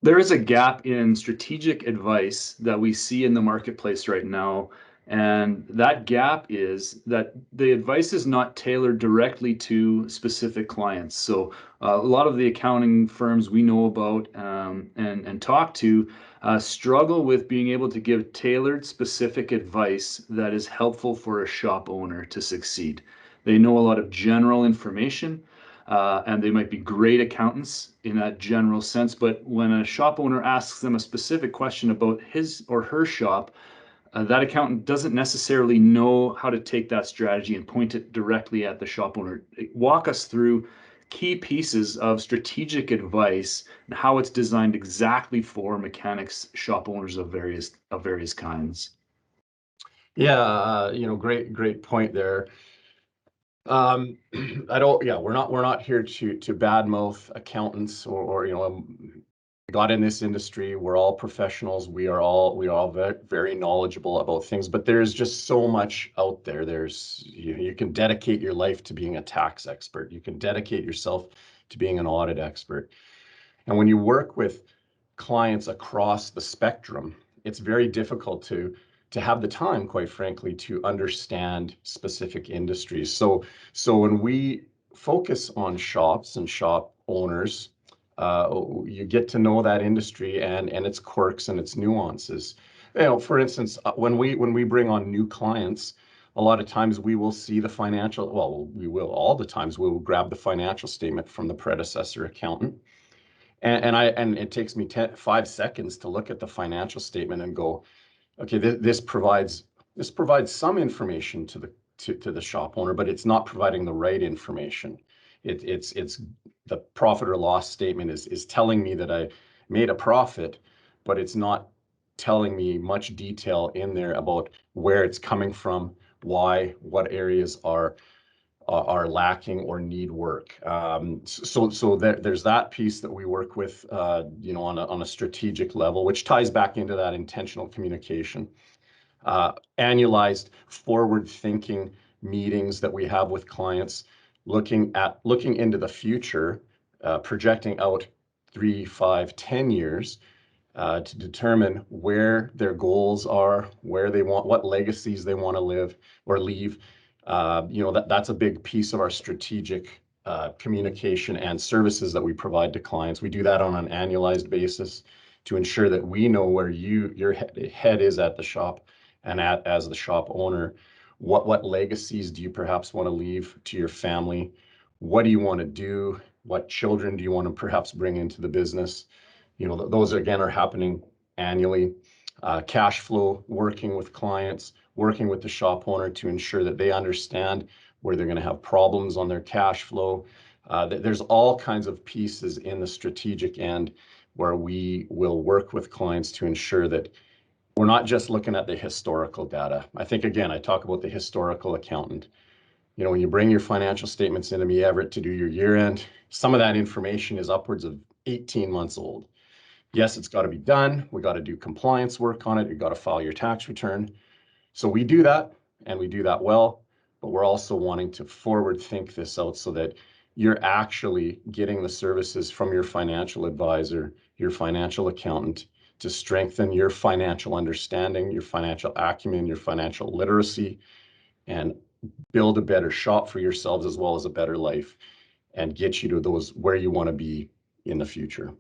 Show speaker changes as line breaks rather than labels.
There is a gap in strategic advice that we see in the marketplace right now. And that gap is that the advice is not tailored directly to specific clients. So a lot of the accounting firms we know about and talk to struggle with being able to give tailored, specific advice that is helpful for a shop owner to succeed. They know a lot of general information, and they might be great accountants in that general sense. But when a shop owner asks them a specific question about his or her shop, that accountant doesn't necessarily know how to take that strategy and point it directly at the shop owner. Walk us through key pieces of strategic advice and how it's designed exactly for mechanics shop owners of various kinds.
Yeah, great point there. I don't, yeah, we're not here to badmouth accountants got in this industry. We're all professionals. We are all very knowledgeable about things, but there's just so much out there. You can dedicate your life to being a tax expert. You can dedicate yourself to being an audit expert. And when you work with clients across the spectrum, it's very difficult to have the time, quite frankly, to understand specific industries. So when we focus on shops and shop owners, you get to know that industry and its quirks and its nuances. For instance, when we bring on new clients, a lot of times we will see the financial. Well, we will all the times we will grab the financial statement from the predecessor accountant, and it takes me 5 seconds to look at the financial statement and go, okay, this provides some information to the shop owner, but it's not providing the right information. It's the profit or loss statement is telling me that I made a profit, but it's not telling me much detail in there about where it's coming from, why, what areas are lacking or need work. So there's that piece that we work with, on a strategic level, which ties back into that intentional communication. Annualized forward-thinking meetings that we have with clients, looking into the future, projecting out 3, 5, 10 years, to determine where their goals are, what legacies they want to live or leave. That's a big piece of our strategic communication and services that we provide to clients. We do that on an annualized basis to ensure that we know where your head is at the shop, and as the shop owner, what legacies do you perhaps want to leave to your family? What do you want to do? What children do you want to perhaps bring into the business? Those again are happening annually. Cash flow, working with clients, working with the shop owner to ensure that they understand where they're going to have problems on their cash flow. There's all kinds of pieces in the strategic end where we will work with clients to ensure that we're not just looking at the historical data. I think, again, I talk about the historical accountant. When you bring your financial statements into me, Everett, to do your year end, some of that information is upwards of 18 months old. Yes, it's got to be done. We got to do compliance work on it. You got to file your tax return. So we do that, and we do that well, but we're also wanting to forward think this out so that you're actually getting the services from your financial advisor, your financial accountant, to strengthen your financial understanding, your financial acumen, your financial literacy, and build a better shop for yourselves as well as a better life, and get you to those where you want to be in the future.